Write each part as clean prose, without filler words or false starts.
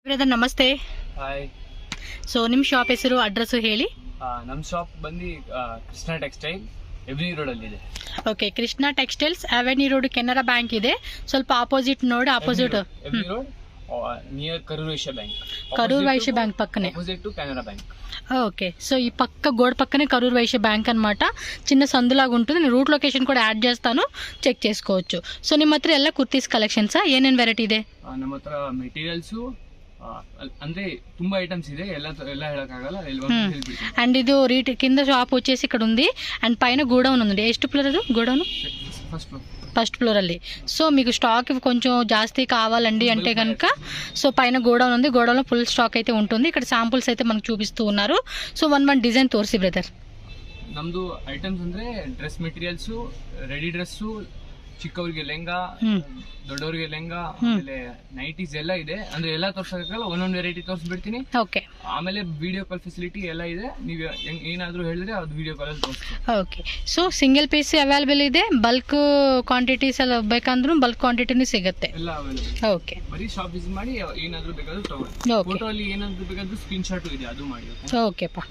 Brother ನಮಸ್ತೆ. Hi. So ನಿಮ್ಮ shop ಹೆಸರು ಅಡ್ರೆಸ್ ಹೇಳಿ. ನಮ್ಮ ಶಾಪ್ ಬಂದು ಕೃಷ್ಣ ಟೆಕ್ಸ್ಟೈಲ್ ಎವ್ನಿ ರೋಡ್ ಅಲ್ಲಿ ಇದೆ. Okay, Krishna textiles avenue road Canara bank ಇದೆ. ಸ್ವಲ್ಪ ಆಪೋಸಿಟ್ ನೋಡಿ, opposite avenue road near Karur Vysya bank. Karur Vysya bank ಪಕ್ಕನೆ, opposite to Canara bank. Okay, so ఈ పక్క గోడ పక్కనే కరూర్ వైశ్య బ్యాంక్ అనమాట. చిన్న సందులాగా ఉంటుంది. నేను రూట్ లొకేషన్ కూడా యాడ్ చేస్తాను, చెక్ చేసుకోవచ్చు. సో ನಿಮ್ಮ ಹತ್ರ ಎಲ್ಲ ಕುರ್ತೀಸ್ ಕಲೆಕ್ಷನ್ಸಾ? ಏನೇನು ವೆರೈಟಿ ಇದೆ ನಮ್ಮ ಹತ್ರ? ಮೆಟೀರಿಯಲ್ಸು ಅಂದ್ರೆ ತುಂಬಾ ಐಟಮ್ಸ್ ಇದೆ, ಎಲ್ಲ ಹೇಳಕ್ಕಾಗಲ್ಲ. అండ్ ఇది కింద షాప్ వచ్చేసి ఇక్కడ ఉంది, అండ్ పైన గోడౌన్ ఉంది. ಎಷ್ಟು ಫ್ಲೋರ್ ಅದು గోడౌన్? ఫస్ట్ ఫ్లోర్ ಅಲ್ಲಿ. సో మీకు స్టాక్ కొంచెం జాస్తి కావాలండి అంటే కనుక సో పైన గోడౌన్ ఉంది, గోడౌన్లో ఫుల్ స్టాక్ అయితే ఉంటుంది. ఇక్కడ శాంపుల్స్ అయితే మనకు చూపిస్తూ ఉన్నారు. సో వన్ డిజైన్ తోರಿಸಿ బ్రదర్. ನಮ್ದು ಐಟಮ್ಸ್ ಅಂದ್ರೆ ಡ್ರೆಸ್ ಮೆಟೀರಿಯಲ್ಸ್, ರೆಡಿ ಡ್ರೆಸ್, ಚಿಕ್ಕವರಿಗೆ ಲೆಹಂಗಾ, ದೊಡ್ಡವರಿಗೆ ಲೆಹಂಗಾ, ಆಮೇಲೆ ನೈಟೀಸ್ ಎಲ್ಲ ಇದೆ. ಅಂದ್ರೆ ಎಲ್ಲ ತೋರ್ಸಕ್ಕಾಗಲ್ಲ, ಒಂದೊಂದು ವೆರೈಟಿ ತೋರಿಸ್ಬಿಡ್ತೀನಿ. ಓಕೆ, ಆಮೇಲೆ ವಿಡಿಯೋ ಕಾಲ್ ಫೆಸಿಲಿಟಿ ಎಲ್ಲ ಇದೆ. ನೀವು ಏನಾದ್ರೂ ಹೇಳಿದ್ರೆ ಅದು ವಿಡಿಯೋ ಕಾಲ್ ಅಲ್ಲಿ ತೋರಿಸ್ತೀವಿ. Okay, so single piece available ಇದೆ, ಬಲ್ಕ್ ಕ್ವಾಂಟಿಟೀಸ್ ಎಲ್ಲ ಬೇಕಂದ್ರೂ ಬಲ್ಕ್ ಕ್ವಾಂಟಿಟಿನೂ ಸಿಗುತ್ತೆ. ಎಲ್ಲ ಅವೈಲೇಬಲ್. ಓಕೆ, ಬರೀ ಶಾಪ್ ವಿಸಿಟ್ ಮಾಡಿ ಏನಾದ್ರೂ ಬೇಕಾದ್ರೂ ತಗೊಳ್ಳಿ. ಫೋಟೋ ಅಲ್ಲಿ ಏನಾದ್ರೂ ಬೇಕಾದ್ರೂ ಸ್ಕ್ರೀನ್ ಶಾಟ್ ಇದೆ, ಅದು ಮಾಡಿ. ఓకేపా.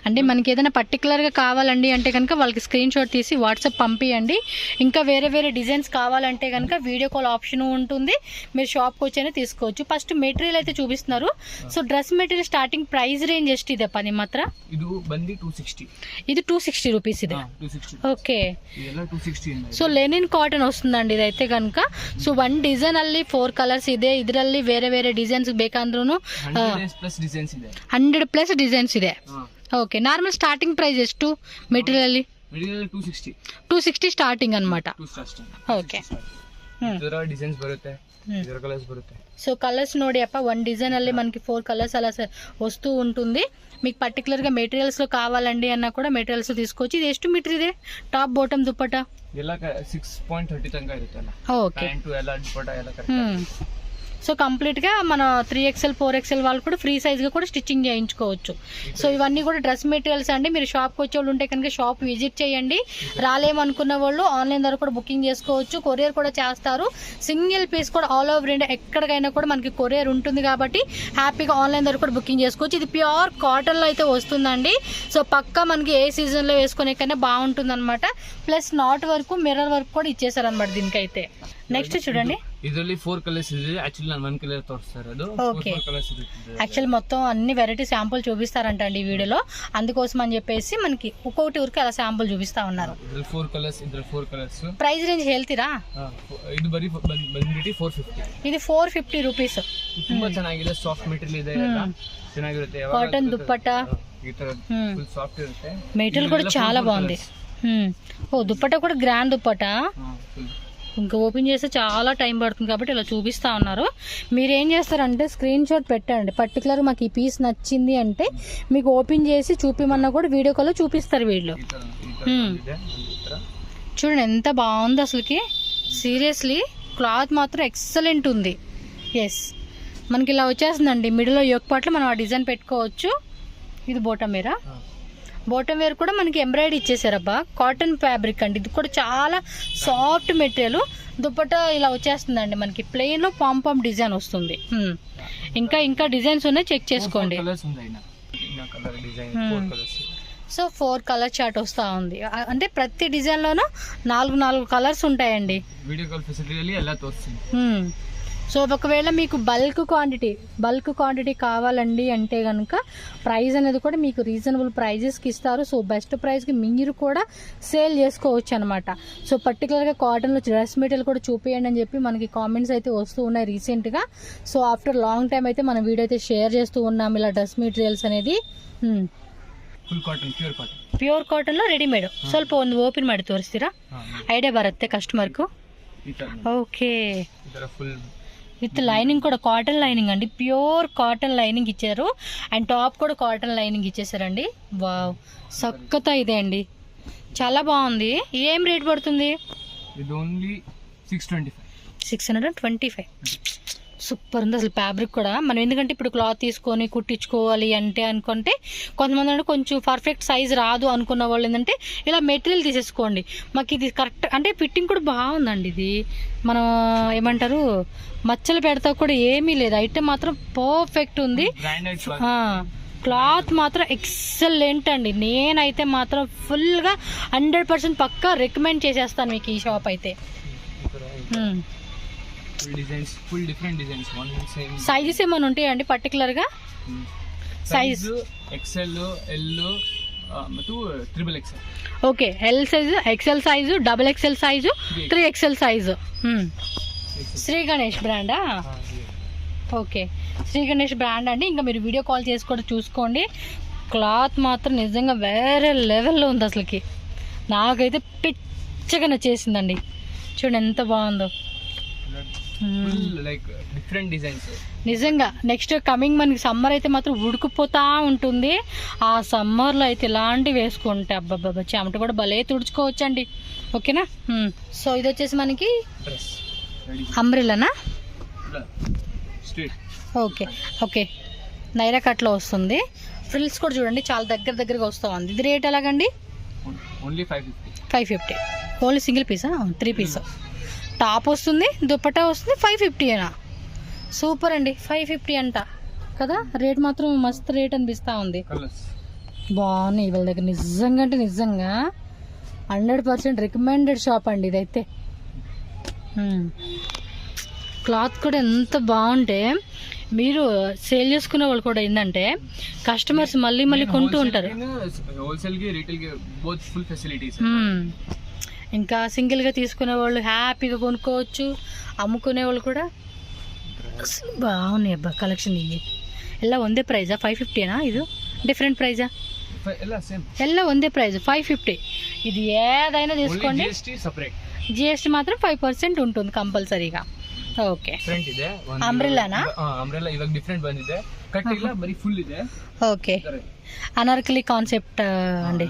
అంటే మనకి ఏదైనా పర్టికులర్గా కావాలండి అంటే కనుక వాళ్ళకి స్క్రీన్ షాట్ తీసి వాట్సాప్ పంపించండి. ఇంకా వేరే వేరే డిజైన్స్ కావాలంటే కనుక వీడియో కాల్ ఆప్షన్ ఉంటుంది, మీరు షాప్కి వచ్చైనా తీసుకోవచ్చు. ఫస్ట్ మెటీరియల్ అయితే చూపిస్తున్నారు. So dress material starting price range ಎಷ್ಟಿದೆ ಪಾ ನಿಮ್ಮ ಹತ್ರ? ಇದು ಬಂದು 260. ఇది 260 రూపీస్ ಇದೆ. 260. ఓకే, ಇದೆಲ್ಲ 260. సో లెనిన్ కాటన్ వస్తుందండి ಇದೈತೆ ಕనుక. ಸೊ ಒನ್ ಡಿಸೈನ್ ಅಲ್ಲಿ 4 ಕಲರ್ಸ್ ಇದೆ. ಇದರಲ್ಲಿ ಬೇರೆ ಬೇರೆ ಡಿಸೈನ್ಸ್ ಬೇಕಂದ್ರೂ 100+ ಡಿಸೈನ್ಸ್ ಇದೆ. 100+ ಡಿಸೈನ್ಸ್ ಇದೆ. ఓకే, నార్మల్ స్టార్టింగ్ ప్రైస్ ಎಷ್ಟು మెటీరియల్? 260 స్టార్టింగ్ అన్నమాట. ఓకే, ಇದರ ಡಿಸೈನ್ಸ್ ಬರುತ್ತೆ, ಇದರ ಕಲರ್ಸ್ ಬರುತ್ತೆ. సో కలర్స్ ನೋಡಿ అప్ప, వన్ డిజైన్ ಅಲ್ಲಿ మనకి 4 కలర్స్ అలా వస్తూ ఉంటుంది. మీకు పర్టికులర్గా మెటీరియల్స్లో కావాలండి అన్నా కూడా మెటీరియల్స్ తీసుకోవచ్చు. ఇది ಎಷ್ಟು మీటర్ ಇದೆ? టాప్ బాటమ్ దుపట్టా ಎಲ್ಲ 6.30 ತನಕ ಇರುತ್ತೆ. ఓకే, ಪ್ಯಾಂಟ್ ಎಲ್ಲ ದುಪಟ್ಟಾ ಎಲ್ಲ ಕರೆಕ್ಟ್. సో కంప్లీట్గా మన 3XL 4XL వాళ్ళు కూడా ఫ్రీ సైజ్గా కూడా స్టిచ్చింగ్ చేయించుకోవచ్చు. సో ఇవన్నీ కూడా డ్రెస్ మెటీరియల్స్ అండి. మీరు షాప్కి వచ్చే వాళ్ళు ఉంటే కనుక షాప్ విజిట్ చేయండి. రాలేమనుకున్న వాళ్ళు ఆన్లైన్ ద్వారా కూడా బుకింగ్ చేసుకోవచ్చు, కొరియర్ కూడా చేస్తారు. సింగిల్ పీస్ కూడా ఆల్ ఓవర్ ఇండియా ఎక్కడికైనా కూడా మనకి కొరియర్ ఉంటుంది కాబట్టి హ్యాపీగా ఆన్లైన్ ద్వారా కూడా బుకింగ్ చేసుకోవచ్చు. ఇది ప్యూర్ కాటన్లో అయితే వస్తుందండి. సో పక్కా మనకి ఏ సీజన్లో వేసుకునేకైనా బాగుంటుంది అనమాట. Plus not work, mirror work కూడా ఇచ్చేసారనమాట దీనికైతే. నెక్స్ట్ చూడండి, ಇದರಲ್ಲಿ 4 ಕಲರ್ಸ್ ಇದೆ. యాక్చువల్లీ ನಾನು 1 కలర్ తోరిస్తా ఇರೋದು. 4 కలర్స్ ಇದೆ. యాక్చువల్ మొత్తం అన్ని వెరైటీ శాంపుల్ చూపిస్తారంట అండి ఈ వీడియోలో. అందుకోసం అని చెప్పేసి మనకి ఒక్కొక్కటి ఊరికి అలా శాంపుల్ చూపిస్తా ఉన్నారు. 4 కలర్స్, ಇದ್ರ 4 ಕಲರ್ಸ್. ప్రైస్ ರೇಂಜ್ ಹೇಳ್ತೀರಾ? ಇದು ಬರೀ ಬಂದ್ಬಿಟ್ಟು 450. ఇది 450 రూపీస్. ತುಂಬಾ ಚೆನ್ನಾಗಿದೆ, ಸಾಫ್ಟ್ ಮೆಟೀರಿಯಲ್ ಇದೆ, ಎಲ್ಲ ಚೆನ್ನಾಗಿರುತ್ತೆ. కాటన్ దుపట్టా ಈ ತರ ಫುಲ್ ಸಾಫ್ಟ್ ಇರುತ್ತೆ. మెటీరియల్ కూడా చాలా బాగుంది. ఓ దుపట్టా కూడా గ్రాండ్ దుపట్టా. ఇంకా ఓపెన్ చేస్తే చాలా టైం పడుతుంది కాబట్టి ఇలా చూపిస్తా ఉన్నారు. మీరు ఏం చేస్తారంటే స్క్రీన్ షాట్ పెట్టండి. పర్టికులర్ మాకు ఈ పీస్ నచ్చింది అంటే మీకు ఓపెన్ చేసి చూపిమన్నా కూడా వీడియో కాల్లో చూపిస్తారు వీళ్ళు. చూడండి ఎంత బాగుంది అసలుకి. సీరియస్లీ క్లాత్ మాత్రం ఎక్సలెంట్ ఉంది. ఎస్, మనకి ఇలా వచ్చేస్తుందండి. మిడిల్లో యోక్ పార్ట్లో మనం ఆ డిజైన్ పెట్టుకోవచ్చు. ఇది బోటమ్ వేరా? బాటమ్ వేర్ కూడా మనకి ఎంబ్రాయిడరీ ఇచ్చేసారబ్బా. కాటన్ ఫ్యాబ్రిక్ అండి. ఇది కూడా చాలా సాఫ్ట్ మెటీరియల్. దుపట్టా ఇలా వచ్చేస్తుందండి మనకి. ప్లెయిన్ లో పాంపామ్ డిజైన్ వస్తుంది. ఇంకా డిజైన్స్ ఉన్నాయి, చెక్ చేసుకోండి. సో 4 కలర్ చార్ట్ వస్తా ఉంది. అంటే ప్రతి డిజైన్ లోనూ 4 కలర్స్ ఉంటాయండి. వీడియో కాల్ ఫెసిలిటీ ఎలా తోస్తుంది. సో ఒకవేళ మీకు బల్క్ క్వాంటిటీ కావాలండి అంటే కనుక ప్రైస్ అనేది కూడా మీకు రీజనబుల్ ప్రైజెస్కి ఇస్తారు. సో బెస్ట్ ప్రైస్కి మీరు కూడా సేల్ చేసుకోవచ్చు అనమాట. సో పర్టికులర్గా కాటన్లో డ్రెస్ మెటీరియల్ కూడా చూపించండి అని చెప్పి మనకి కామెంట్స్ అయితే వస్తూ ఉన్నాయి రీసెంట్గా. సో ఆఫ్టర్ లాంగ్ టైం అయితే మనం వీడియో అయితే షేర్ చేస్తూ ఉన్నాం ఇలా డ్రెస్ మెటీరియల్స్ అనేది. ಫುಲ್ ಕಾಟನ್, ಪ್ಯೂರ್ ಕಾಟನ್ లో ರೆಡಿಮೇಡ್. ಸ್ವಲ್ಪ ಒಂದು ಓಪನ್ ಮಾಡಿ ತೋರಿಸ್ತೀರಾ? ಐಡಿಯಾ ಬರುತ್ತೆ ಕಸ್ಟಮರ್ಗೂ. ఓకే, విత్ లైనింగ్ కూడా కాటన్ లైనింగ్ అండి. ప్యూర్ కాటన్ లైనింగ్ ఇచ్చారు. అండ్ టాప్ కూడా కాటన్ లైనింగ్ ఇచ్చేసారండి. వావ్, సక్కత ఇదే అండి, చాలా బాగుంది. ఏం రేట్ పడుతుంది? ఇది ఓన్లీ 625. సూపర్ ఉంది అసలు ఫ్యాబ్రిక్ కూడా. మనం ఎందుకంటే ఇప్పుడు క్లాత్ తీసుకొని కుట్టించుకోవాలి అంటే అనుకుంటే కొంతమంది అంటే కొంచెం పర్ఫెక్ట్ సైజ్ రాదు అనుకున్న వాళ్ళు ఏంటంటే ఇలా మెటీరియల్ తీసేసుకోండి. మాకు ఇది కరెక్ట్ అంటే ఫిట్టింగ్ కూడా బాగుందండి. ఇది మనం ఏమంటారు మచ్చలు పెడతా కూడా ఏమీ లేదు. ఐటమ్ మాత్రం పర్ఫెక్ట్ ఉంది. క్లాత్ మాత్రం ఎక్సలెంట్ అండి. నేనైతే మాత్రం ఫుల్గా 100% పక్కా రికమెండ్ చేసేస్తాను మీకు ఈ షాప్ అయితే. సైజెస్ ఏమైనా ఉంటాయండి పర్టికులర్గా? సైజ్ ఎక్సెల్, ఎల్ ಮತ್ತು XXL. Okay, L size, XL size, XXL size, 3XL size. Shri Ganesh బ్రాండా? ఓకే, శ్రీ గణేష్ బ్రాండ్ అండి. ఇంకా మీరు వీడియో కాల్ చేసి కూడా చూసుకోండి. క్లాత్ మాత్రం నిజంగా వేరే లెవెల్లో ఉంది అసలుకి. నాకైతే పిచ్చగా నచ్చేసిందండి. చూడండి ఎంత బాగుందో. నిజంగా నెక్స్ట్ కమింగ్ మనకి సమ్మర్ అయితే మాత్రం ఉడికిపోతా ఉంటుంది. ఆ సమ్మర్లో అయితే ఇలాంటివి వేసుకుంటే అబ్బాబ్బా చెమట కూడా భలే తుడుచుకోవచ్చండి. ఓకేనా? సో ఇది వచ్చేసి మనకి అంబ్రెల్లానా? ఓకే ఓకే, నైరా కట్లో వస్తుంది. ఫ్రిల్స్ కూడా చూడండి చాలా దగ్గరగా వస్తూ ఉంది. ఇది రేట్ ఎలాగండి? ఓన్లీ 550. ఓన్లీ సింగిల్ పీసా? 3 పీస్ టాప్ వస్తుంది, దుపట్టా వస్తుంది. 550 అయినా సూపర్ అండి. 550 అంట కదా, రేట్ మాత్రం మస్తు రేట్ అనిపిస్తూ ఉంది. బాగున్నాయి వీళ్ళ దగ్గర నిజంగా అంటే నిజంగా 100% రికమెండెడ్ షాప్ అండి ఇదైతే. క్లాత్ కూడా ఎంత బాగుంటే మీరు సేల్ చేసుకునే వాళ్ళు కూడా ఏంటంటే కస్టమర్స్ మళ్ళీ కొంటూ ఉంటారు. ఇంకా సింగిల్గా తీసుకునే వాళ్ళు హ్యాపీగా కొనుక్కోవచ్చు. అమ్ముకునే వాళ్ళు కూడా బాగున్నాయి అబ్బా కలెక్షన్. ఇవి ఎలా ಒಂದೇ ಪ್ರೈಸಾ? 550 ಇದು డిఫరెంట్ ప్రైజా? ఎలా ಒಂದೇ ప్రైజ్ 550. ఇది ఏదైనా తీసుకోండి, జిఎస్టీ మాత్రం 5% ఉంటుంది కంపల్సరీగా. ಓಕೆ, ಅಂಬ್ರೆಲ್ಲಾನಾ? ಅಂಬ್ರೆಲ್ಲಾ ಇವಾಗ ಡಿಫರೆಂಟ್ ಬಂದಿದೆ, ಕಟ್ ಇಲ್ಲ ಬರಿ ಫುಲ್ ಇದೆ. ಓಕೆ, అనార్కలి కాన్సెప్ట్ అండి.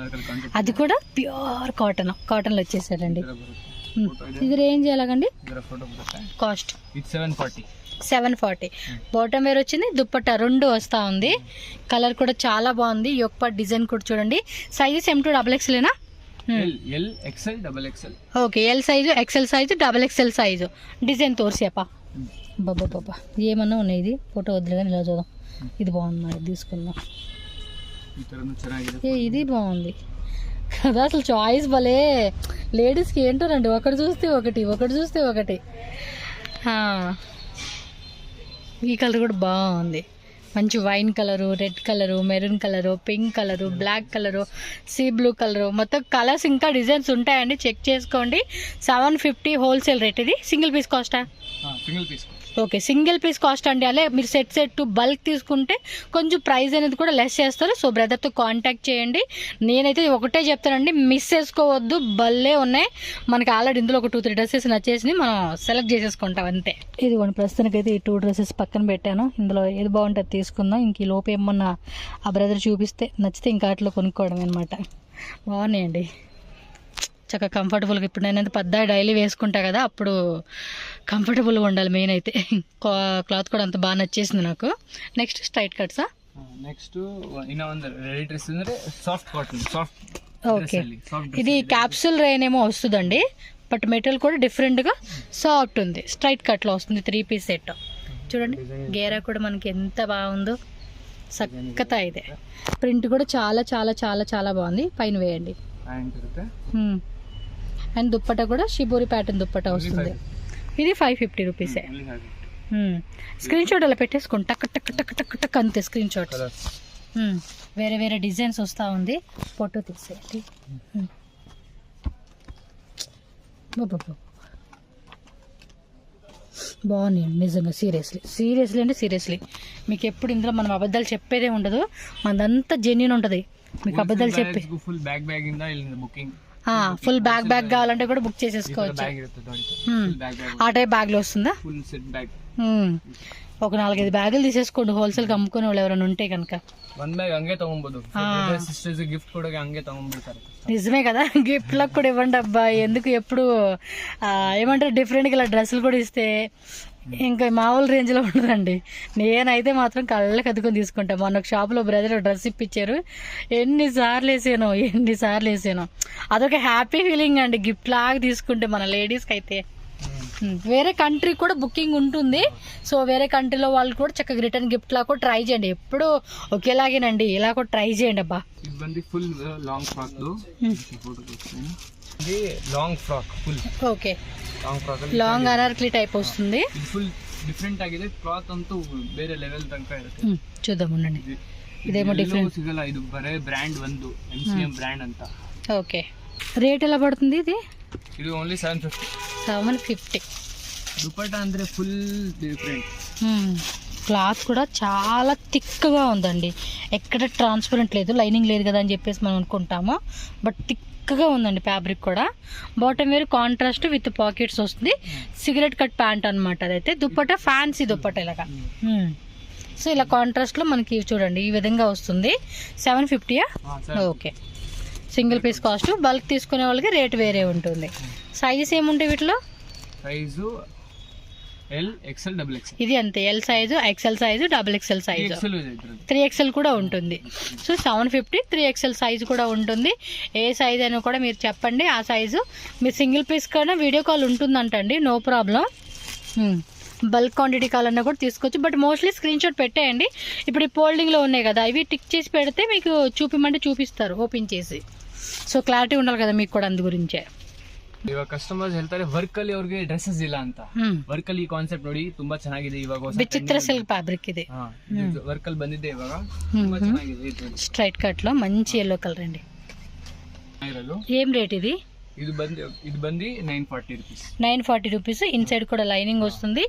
అది కూడా ప్యూర్ కాటన్లో వచ్చేసారండి. ఇది రేంజ్ ఎలాగండి? కాస్ట్ 740. బాటమ్ వేర్ వచ్చింది, దుప్పట్టా 2 వస్తూ ఉంది. కలర్ కూడా చాలా బాగుంది. యొక్క డిజైన్ కూడా చూడండి. సైజెస్ M2 XXLనా? Okay, L size, XL size, XXL size. Design తోర్సేపా బాబా ఏమన్నా ఉన్నాయి. ఇది ఫోటో వద్దులే కానీ ఇలా చూద్దాం. ఇది బాగుంది, మరి తీసుకుందాం. ఇది బాగుంది కదా, అసలు చాయిస్ భలే. లేడీస్కి ఏంటోనండి, ఒకటి చూస్తే ఒకటి. ఈ కలర్ కూడా బాగుంది. మంచి wine colour, red colour, maroon colour, pink colour, black colour, sea blue colour, మొత్తం కలర్స్ ఇంకా డిజైన్స్ ఉంటాయండి. చెక్ చేసుకోండి. 750 హోల్సేల్ రేట్. ఇది సింగిల్ పీస్ కాస్టా? ఓకే, సింగిల్ పీస్ కాస్ట్ అండి. అలా మీరు సెట్ బల్క్ తీసుకుంటే కొంచెం ప్రైస్ అనేది కూడా లెస్ చేస్తారు. సో బ్రదర్తో కాంటాక్ట్ చేయండి. నేనైతే ఒకటే చెప్తానండి, మిస్ చేసుకోవద్దు. భలే ఉన్నాయి మనకి. ఆల్రెడీ ఇందులో ఒక 2-3 డ్రెస్సెస్ నచ్చేసి మనం సెలెక్ట్ చేసేసుకుంటాం అంతే. ఇదిగోండి, ప్రస్తుతానికి అయితే ఈ 2 డ్రెస్సెస్ పక్కన పెట్టాను. ఇందులో ఏది బాగుంటుంది తీసుకుందాం. ఇంక ఈ లోపు ఏమన్నా ఆ బ్రదర్ చూపిస్తే నచ్చితే ఇంకా అట్లా కొనుక్కోవడం అనమాట. బాగున్నాయండి, చక్కగా కంఫర్టబుల్గా. ఇప్పుడు నేనైతే పెద్ద డైలీ వేసుకుంటా కదా, అప్పుడు కంఫర్టబుల్గా ఉండాలి మెయిన్ అయితే. క్లాత్ కూడా అంత బాగా నచ్చేసింది నాకు. నెక్స్ట్ స్ట్రైట్ కట్సా? నెక్స్ట్ రెడీ డ్రెస్ ಅಂದ್ರೆ సాఫ్ట్ కాటన్. ఓకే, ఇది క్యాప్సూల్ రైన్ ఏమో వస్తుందండి, బట్ మెటీరియల్ కూడా డిఫరెంట్గా సాఫ్ట్ ఉంది. స్ట్రైట్ కట్లో వస్తుంది. 3 పీస్ సెట్ చూడండి. గేరా కూడా మనకి ఎంత బాగుందో, సక్కతా ಇದೆ. ప్రింట్ కూడా చాలా చాలా చాలా చాలా బాగుంది. పైన వేయండి. అండ్ దుప్పట్టా కూడా షిబోరి ప్యాటర్న్ దుప్పట్టా వస్తుంది. ఇది 550 రూపీసే. స్క్రీన్ షాట్ అలా పెట్టేసుకోండి, టక్ టక్ టక్ టక్ టక్ అంతే స్క్రీన్ షాట్. వేరే డిజైన్స్ వస్తూ ఉంది. ఫోటో తీసేయండి. బాగున్నాయండి నిజంగా. సీరియస్లీ మీకు ఎప్పుడు ఇందులో మనం అబద్ధాలు చెప్పేదే ఉండదు. మనదంతా జెన్యూన్ ఉంటుంది. మీకు అబద్ధాలు చెప్పి ఫుల్ బ్యాగ్ కావాలంటే కూడా బుక్ చేసేసుకోవచ్చు. ఆ టైప్ బ్యాగ్లో వస్తుందా? ఒక 4-5 బ్యాగులు తీసేసుకోండి. హోల్సేల్కి అమ్ముకునే వాళ్ళు ఎవరైనా ఉంటే కనుక. నిజమే కదా, గిఫ్ట్లకు కూడా ఇవ్వండి అబ్బా. ఎందుకు ఎప్పుడు ఏమంటారు డిఫరెంట్గా ఇలా డ్రెస్సులు కూడా ఇస్తే ఇంకా మామూలు రేంజ్లో ఉండదండి. నేనైతే మాత్రం కళ్ళకి అద్దుకొని తీసుకుంటా. మొన్న ఒక షాప్లో బ్రదర్ డ్రెస్ ఇప్పించారు, ఎన్నిసార్లు వేసాను. అదొక హ్యాపీ ఫీలింగ్ అండి, గిఫ్ట్ లాగా తీసుకుంటే మన లేడీస్కి అయితే. వేరే కంట్రీ కూడా బుకింగ్ ఉంటుంది. సో వేరే కంట్రీలో వాళ్ళు కూడా చక్కగా రిటర్న్ గిఫ్ట్ లా కూడా ట్రై చేయండి. ఎప్పుడు ఒకేలాగేనండి, ఇలా కూడా ట్రై చేయండి అబ్బా. Full long frock long frock full okay long frock long Anarkali type వస్తుంది. ಇದು ಫುಲ್ ಡಿಫರೆಂಟ್ ಆಗಿದೆ. ಕ್ಲಾತ್ ಅಂತೂ ಬೇರೆ ಲೆವೆಲ್ ತನಕ ಇರುತ್ತೆ. చూద్దాం ఉండండి. ఇదేమో డిఫరెంట్ సిగల. ఇది బరే బ్రాండ్ ಒಂದು MCM బ్రాండ్ ಅಂತ. ఓకే, రేట్ ఎలా పడుతుంది ఇది? ఇది ఓన్లీ 750. దుపట్టా ಅಂದ್ರೆ ఫుల్ డిఫరెంట్. క్లాత్ కూడా చాలా థిక్గా ఉందండి, ఎక్కడ ట్రాన్స్పరెంట్ లేదు, లైనింగ్ లేదు కదా అని చెప్పేసి మనం అనుకుంటాము, బట్ థిక్గా ఉందండి ఫ్యాబ్రిక్ కూడా. Bottom wear contrast with pockets వస్తుంది. సిగరెట్ కట్ ప్యాంట్ అనమాట అదైతే. దుప్పట్టా ఫ్యాన్సీ దుప్పట్టా ఇలాగా. సో ఇలా కాంట్రాస్ట్లో మనకి చూడండి ఈ విధంగా వస్తుంది. 750యా? Okay. Single piece cost. Bulk తీసుకునే వాళ్ళకి రేట్ వేరే ఉంటుంది. సైజెస్ ఏముంటాయి వీటిలో? Size L, XL, XXL. ఇది అంతే, L size, XL size, XXL size, 3XL కూడా ఉంటుంది. సో 750, 3XL సైజు కూడా ఉంటుంది. ఏ సైజ్ అయినా కూడా మీరు చెప్పండి, ఆ సైజు. మీరు సింగిల్ పీస్ కన్నా వీడియో కాల్ ఉంటుందంటండి, నో ప్రాబ్లం. బల్క్ క్వాంటిటీ కావాలన్నా కూడా తీసుకోవచ్చు, బట్ మోస్ట్లీ స్క్రీన్ షాట్ పెట్టేయండి. ఇప్పుడు ఈ ఫోల్డింగ్లో ఉన్నాయి కదా, ఇవి టిక్ చేసి పెడితే మీకు చూపిమంటే చూపిస్తారు ఓపెన్ చేసి. సో క్లారిటీ ఉండాలి కదా మీకు కూడా, అందు గురించే. ಇವಾಗ ಕಸ್ಟಮರ್ಸ್ ಹೇಳ್ತಾರೆ ವರ್ಕ್ ಅಲ್ಲಿ ಅವ್ರಿಗೆ ಡ್ರೆಸ್ಸಸ್ ಇಲ್ಲ ಅಂತ. ವರ್ಕ್ ಅಲ್ಲಿ ಈ ಕಾನ್ಸೆಪ್ಟ್ ನೋಡಿ ತುಂಬಾ ಚೆನ್ನಾಗಿದೆ. ಇವಾಗ ವಿಚಿತ್ರ ಸಿಲ್ಕ್ ಫ್ಯಾಬ್ರಿಕ್ ಇದೆ, ವರ್ಕ್ ಅಲ್ಲಿ ಬಂದಿದೆ ಇವಾಗ, ತುಂಬಾ ಚೆನ್ನಾಗಿದೆ. ಸ್ಟ್ರೈಟ್ ಕಟ್ లో మంచి yellow కలర్ అండి. ఏం రేట్ ఇది? ఇది బంది 940 రూపీస్. 940 రూపీస్. ఇన్సైడ్ కూడా లైనింగ్ వస్తుంది.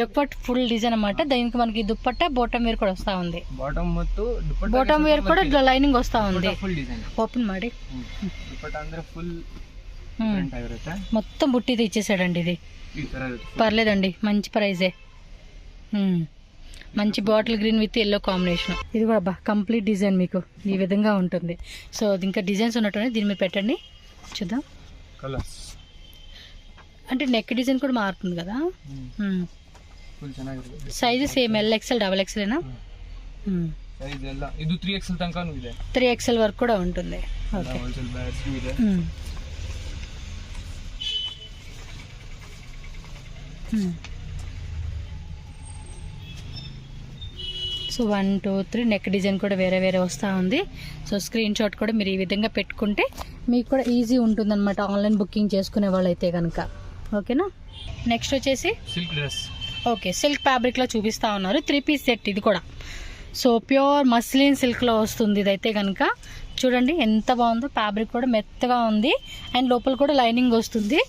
యొక్కట్ ఫుల్ డిజైన్ అన్నమాట. దీనికి మనకి దుప్పట్టా బాటమ్ వేర్ కూడా వస్తా ఉంది. బాటమ్ ಮತ್ತು బాటమ్ వేర్ కూడా లైనింగ్ వస్తా ఉంది. ಫುಲ್ ಡಿಸೈನ್ ఓపెన్ ಮಾಡಿ. దుప్పట్టా ಅಂದ್ರೆ ఫుల్ మొత్తం బుట్టిది ఇచ్చేసాడండి. ఇది పర్లేదండి, మంచి ప్రైజే. మంచి bottle green with yellow combination. ఇది కూడా కంప్లీట్ డిజైన్ మీకు ఈ విధంగా ఉంటుంది. సో ఇంకా డిజైన్స్ ఉన్నట్టు దీని మీద పెట్టండి, చూద్దాం. కలర్స్ అంటే నెక్ డిజైన్ కూడా మారుతుంది కదా. సైజు సేమ్ LXL, XXL ఏనా? ಇದು 3XL ತನಕನೂ ಇದೆ. 3XL వరకు కూడా ఉంటుంది. ఓకే. సో 1, 2, 3 నెక్ డిజైన్ కూడా వేరే వేరే వస్తూ ఉంది. సో స్క్రీన్ షాట్ కూడా మీరు ఈ విధంగా పెట్టుకుంటే మీకు కూడా ఈజీ ఉంటుందన్నమాట, ఆన్లైన్ బుకింగ్ చేసుకునే వాళ్ళు అయితే కనుక. ఓకేనా. నెక్స్ట్ వచ్చేసి సిల్క్ డ్రెస్. ఓకే, సిల్క్ ఫ్యాబ్రిక్లో చూపిస్తూ ఉన్నారు. 3 పీస్ సెట్ ఇది కూడా. సో ప్యూర్ మస్లిన్ సిల్క్లో వస్తుంది ఇదైతే కనుక. చూడండి ఎంత బాగుందో, ఫ్యాబ్రిక్ కూడా మెత్తగా ఉంది అండ్ లోపల కూడా లైనింగ్ వస్తుంది.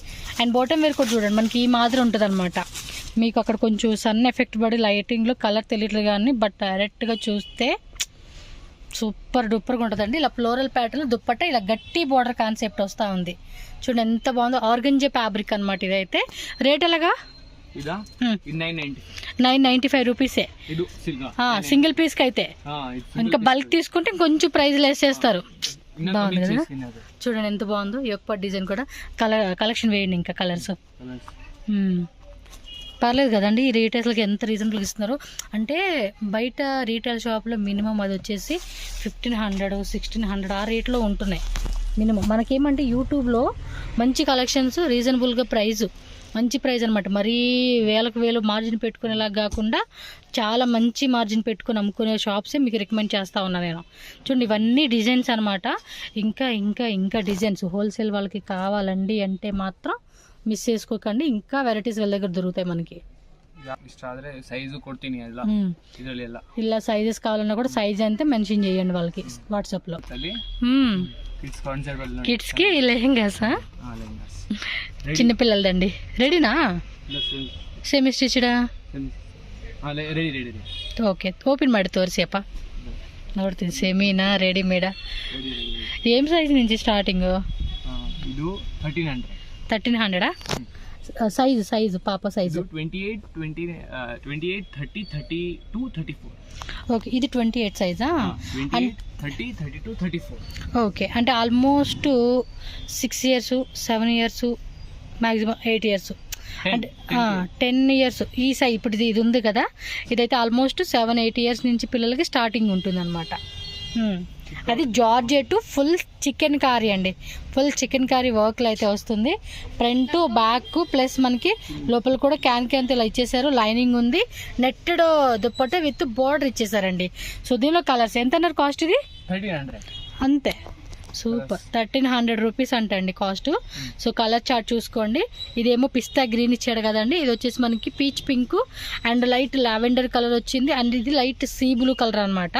అండ్ బాటమ్ వేర్ కూడా చూడండి మనకి ఈ మాదిరి ఉంటుంది అనమాట. మీకు అక్కడ కొంచెం సన్ ఎఫెక్ట్ పడి లైటింగ్లో కలర్ తెలియట్లేదు కానీ, బట్ డైరెక్ట్గా చూస్తే సూపర్ డూపర్గా ఉంటుందండి. ఇలా ఫ్లోరల్ ప్యాటర్న్ దుప్పట్ట ఇలా గట్టి బార్డర్ కాన్సెప్ట్ వస్తూ ఉంది. చూడండి ఎంత బాగుందో, ఆర్గంజే ఫ్యాబ్రిక్ అనమాట ఇదైతే. రేట్ ఎలాగా? 995 రూపీసే సింగిల్ పీస్కి అయితే. ఇంకా బల్క్ తీసుకుంటే ఇంకొంచెం ప్రైస్ లెస్ చేస్తారు. బాగుంది కదా, చూడండి ఎంత బాగుందో. యొక్క డిజైన్ కూడా కలెక్షన్ వేయండి ఇంకా కలర్స్. పర్లేదు కదండి, ఈ రీటైల్స్కి ఎంత రీజనబుల్గా ఇస్తున్నారు అంటే. బయట రీటైల్ షాప్లో మినిమం అది వచ్చేసి 1500, 1600 ఆ రేట్లో ఉంటున్నాయి మినిమం. మనకేమంటే యూట్యూబ్లో మంచి కలెక్షన్స్, రీజనబుల్గా మంచి ప్రైస్ అనమాట. మరీ వేలకు వేలు మార్జిన్ పెట్టుకునేలాగా కాకుండా చాలా మంచి మార్జిన్ పెట్టుకుని అమ్ముకునే షాప్సే మీకు రికమెండ్ చేస్తూ ఉన్నా నేను. చూడండి ఇవన్నీ డిజైన్స్ అనమాట. ఇంకా ఇంకా ఇంకా డిజైన్స్ హోల్సేల్ వాళ్ళకి కావాలండి అంటే మాత్రం మిస్ చేసుకోకండి. ఇంకా వెరైటీస్ వాళ్ళ దగ్గర దొరుకుతాయి మనకి. సైజు కొಡ್ತೀನಿ ఇలా సైజెస్ కావాలన్నా కూడా సైజ్ అంతే మెన్షన్ చేయండి వాళ్ళకి వాట్సాప్లో. కిడ్స్కి లెహెంగాస్, చిన్నపిల్లలదండి. రెడీనా? సెమీ ಸ್ಟಿಚ್ಡಾ? ಓಕೆ, ಓಪನ್ ಮಾಡಿ ತೋರಿಸಿಯಪ್ಪ, ನೋಡ್ತೀನಿ. ಸೆಮಿನಾ ರೆಡಿಮೇಡಾ? ఏం సైజ్ నుంచి స్టార్టింగ్? 1300. సైజు పాప సైజు 28, 30, 32, 34. ఓకే, ఇది 28 సైజా? 28, 30, 32, 34. ఓకే, అంటే almost 6 years, 7 years, maximum 8 years. అంటే 10 ఇయర్స్ ఈ సైజ్ ఇప్పుడు ఇది ఉంది కదా, ఇదైతే ఆల్మోస్ట్ 7-8 ఇయర్స్ నుంచి పిల్లలకి స్టార్టింగ్ ఉంటుంది అనమాట. అది జార్జెట్ ఫుల్ చికెన్ కారీ అండి, ఫుల్ చికెన్ కారీ వర్క్లో అయితే వస్తుంది. ఫ్రంట్ బ్యాక్ ప్లస్ మనకి లోపల కూడా క్యాన్ ఇలా ఇచ్చేసారు, లైనింగ్ ఉంది, నెట్టెడ్ దుప్పట్ట విత్ బోర్డర్ ఇచ్చేసారండి. సో దీనిలో కలర్స్ ఎంత అన్నారు కాస్ట్ ఇది? 1300 అంతే. సూపర్, 1300 రూపీస్ అంటండి కాస్ట్. సో కలర్ చార్ట్ చూసుకోండి. ఇదేమో పిస్తా గ్రీన్ ఇచ్చాడు కదండి, ఇది వచ్చేసి మనకి peach pink and light lavender colour వచ్చింది, అండ్ ఇది లైట్ సీ బ్లూ కలర్ అనమాట.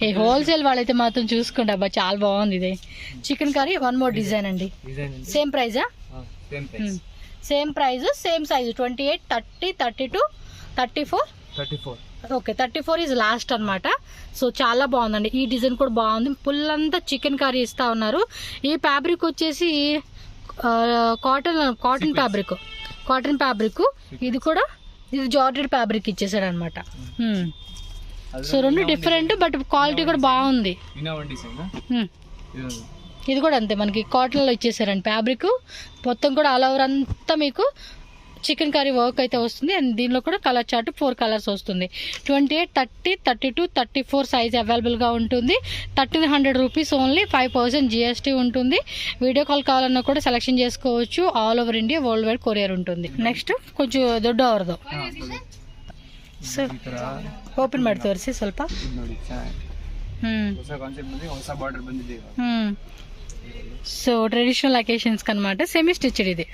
ఏ హోల్సేల్ వాళ్ళైతే మాత్రం చూసుకోండి అబ్బా, చాలా బాగుంది ఇది chikankari. One more design అండి, సేమ్ ప్రైజా? Same price same size 28, 30, 32, 34. Okay, 34 is last అనమాట. సో చాలా బాగుందండి, ఈ డిజైన్ కూడా బాగుంది. ఫుల్ అంతా చికెన్ కర్రీ ఇస్తా ఉన్నారు. ఈ ఫ్యాబ్రిక్ వచ్చేసి కాటన్ ఫ్యాబ్రిక్. ఇది కూడా ఇది జార్జెట్ ఫ్యాబ్రిక్ ఇచ్చేసాడు అనమాట. సో రెండు డిఫరెంట్, బట్ క్వాలిటీ కూడా బాగుంది. ఇది కూడా అంతే, మనకి కాటన్లో ఇచ్చేసారండి ఫ్యాబ్రిక్ మొత్తం కూడా. ఆల్ ఓవర్ అంతా మీకు చికెన్ కర్రీ వర్క్ అయితే వస్తుంది. అండ్ దీనిలో కూడా కలర్ చార్ట్ 4 కలర్స్ వస్తుంది. 28, 30, 32, 34 సైజ్ అవైలబుల్గా ఉంటుంది. 1300 రూపీస్ ఓన్లీ, 5% GST ఉంటుంది. వీడియో కాల్ కావాలన్నా కూడా సెలెక్షన్ చేసుకోవచ్చు. All over India world wide courier ఉంటుంది. నెక్స్ట్ కొంచెం ದೊಡ್ಡ ಅವರದು. ಸೊ ಓಪನ್ ಮಾಡಿ ತೋರಿಸಿ ಸ್ವಲ್ಪ. సో ట్రెడిషనల్ అకేషన్స్కి అనమాట, సెమీ స్టిచ్డ్ ఇది.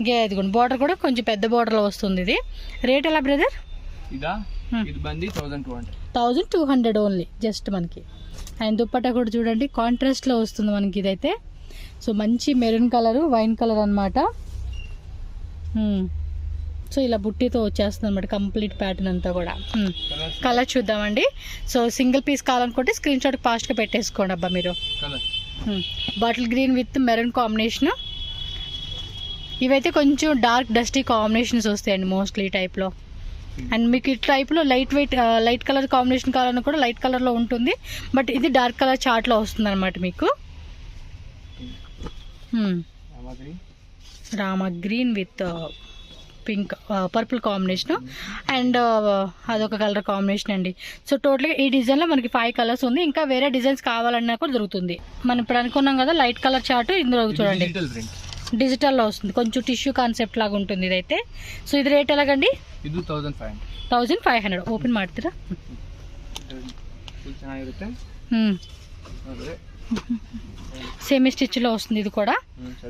ఇదిగోండి బార్డర్ కూడా కొంచెం పెద్ద బార్డర్లో వస్తుంది. ఇది రేట్ ఎలా బ్రదర్? 1200 ఓన్లీ జస్ట్ మనకి. అండ్ దుప్పట్టా కూడా చూడండి కాంట్రాస్ట్లో వస్తుంది మనకి ఇదైతే. సో మంచి మెరూన్ కలరు, వైన్ కలర్ అనమాట. సో ఇలా బుట్టితో వచ్చేస్తుంది అనమాట కంప్లీట్ ప్యాటర్న్ అంతా కూడా. కలర్ చూద్దామండి. సో సింగిల్ పీస్ కావాలనుకుంటే స్క్రీన్ షాట్ ఫాస్ట్గా పెట్టేసుకోండి అబ్బా మీరు. Bottle green with maroon combination. ఇవైతే కొంచెం డార్క్ డస్టీ కాంబినేషన్స్ వస్తాయండి మోస్ట్లీ ఈ టైప్లో. అండ్ మీకు ఈ టైప్లో లైట్ కలర్ కాంబినేషన్ కావాలన్నా కూడా లైట్ కలర్లో ఉంటుంది, బట్ ఇది డార్క్ కలర్ చార్ట్లో వస్తుంది అనమాట మీకు. Rama green with pink purple combination and అదొక కలర్ కాంబినేషన్ అండి. సో టోటల్గా ఈ డిజైన్లో మనకి 5 కలర్స్ ఉంది. ఇంకా వేరే డిజైన్స్ కావాలన్నా కూడా దొరుకుతుంది. మనం ఇప్పుడు అనుకున్నాం కదా లైట్ కలర్ చార్ట్, ఇందులో చూడండి డిజిటల్లో వస్తుంది, కొంచెం టిష్యూ కాన్సెప్ట్ లాగా ఉంటుంది ఇదైతే. సో ఇది రేట్ ఎలాగండి? 1500. ఓపెన్ ಮಾಡ್ತೀರಾ? సెమీ స్టిచ్లో వస్తుంది ఇది కూడా.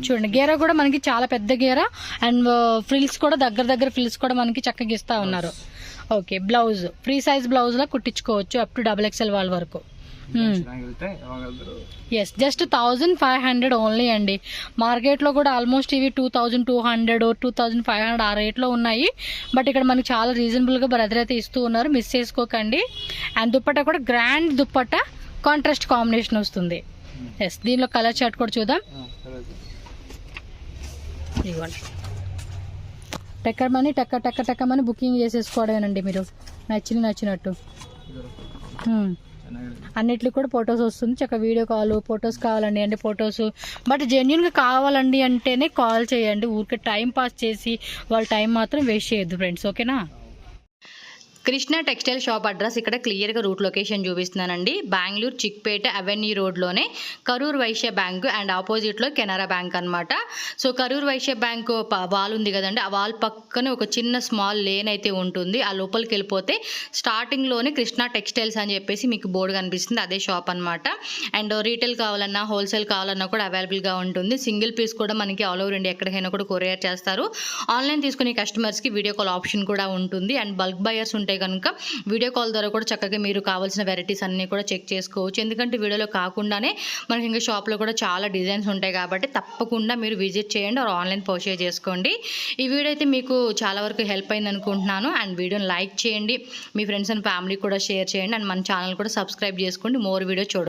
చూడండి గేరా కూడా మనకి చాలా పెద్ద గేరా అండ్ ఫ్రిల్స్ కూడా దగ్గర ఫ్రిల్స్ కూడా మనకి చక్కగా ఇస్తా ఉన్నారు. ఓకే, బ్లౌజ్ ఫ్రీ సైజ్ బ్లౌజ్లా కుట్టించుకోవచ్చు అప్ టు XXL వాళ్ళ వరకు. ఎస్, జస్ట్ 1500 ఓన్లీ అండి. మార్కెట్లో కూడా ఆల్మోస్ట్ ఇవి 2200, 2500 ఆ రేట్లో ఉన్నాయి. బట్ ఇక్కడ మనకి చాలా రీజనబుల్గా బ్రదర్ అయితే ఇస్తూ ఉన్నారు, మిస్ చేసుకోకండి. అండ్ దుప్పట్టా కూడా గ్రాండ్ దుప్పట్టా, కాంట్రాస్ట్ కాంబినేషన్ వస్తుంది. ఎస్, దీనిలో కలర్ చార్ట్ కూడా చూద్దాం. ఇవ్వండి టక్కమని బుకింగ్ చేసేసుకోవడమేనండి మీరు, నచ్చినట్టు. అన్నిట్లో కూడా ఫొటోస్ వస్తుంది, చక్కగా వీడియో కాల్, ఫొటోస్ కావాలండి అంటే ఫొటోస్. బట్ జెన్యున్గా కావాలండి అంటేనే కాల్ చేయండి, ఊరికే టైం పాస్ చేసి వాళ్ళ టైం మాత్రం వేస్ట్ చేయొద్దు ఫ్రెండ్స్, ఓకేనా? కృష్ణ టెక్స్టైల్ షాప్ అడ్రస్ ఇక్కడ క్లియర్గా రూట్ లొకేషన్ చూపిస్తున్నానండి. బెంగళూరు చిక్పేట అవెన్యూ రోడ్లోనే కరూర్ వైశ్య బ్యాంకు అండ్ ఆపోజిట్లో కెనరా బ్యాంక్ అనమాట. So Karur Vysya bank wall ఉంది కదండి, ఆ వాల్ పక్కనే ఒక చిన్న స్మాల్ లేన్ అయితే ఉంటుంది. ఆ లోపలికి వెళ్ళిపోతే స్టార్టింగ్లోనే కృష్ణ టెక్స్టైల్స్ అని చెప్పేసి మీకు బోర్డు కనిపిస్తుంది, అదే షాప్ అనమాట. అండ్ రీటైల్ కావాలన్నా హోల్సేల్ కావాలన్నా కూడా అవైలబుల్గా ఉంటుంది. సింగిల్ పీస్ కూడా మనకి ఆల్ ఓవర్ ఇండియా ఎక్కడికైనా కూడా కొరియర్ చేస్తారు. ఆన్లైన్ తీసుకునే కస్టమర్స్కి వీడియో కాల్ ఆప్షన్ కూడా ఉంటుంది. అండ్ బల్క్ బయర్స్ ఉంటే కనుక వీడియో కాల్ ద్వారా కూడా చక్కగా మీరు కావాల్సిన వెరైటీస్ అన్నీ కూడా చెక్ చేసుకోవచ్చు. ఎందుకంటే వీడియోలో కాకుండానే మనకి ఇంకా షాప్లో కూడా చాలా డిజైన్స్ ఉంటాయి కాబట్టి తప్పకుండా మీరు విజిట్ చేయండి ఆర్ ఆన్లైన్ పర్చేజ్ చేసుకోండి. ఈ వీడియో అయితే మీకు చాలా వరకు హెల్ప్ అయింది అనుకుంటున్నాను. అండ్ వీడియోని లైక్ చేయండి, మీ ఫ్రెండ్స్ అండ్ ఫ్యామిలీ కూడా షేర్ చేయండి. అండ్ మన ఛానల్ కూడా సబ్స్క్రైబ్ చేసుకోండి, మోర్ వీడియో చూడండి.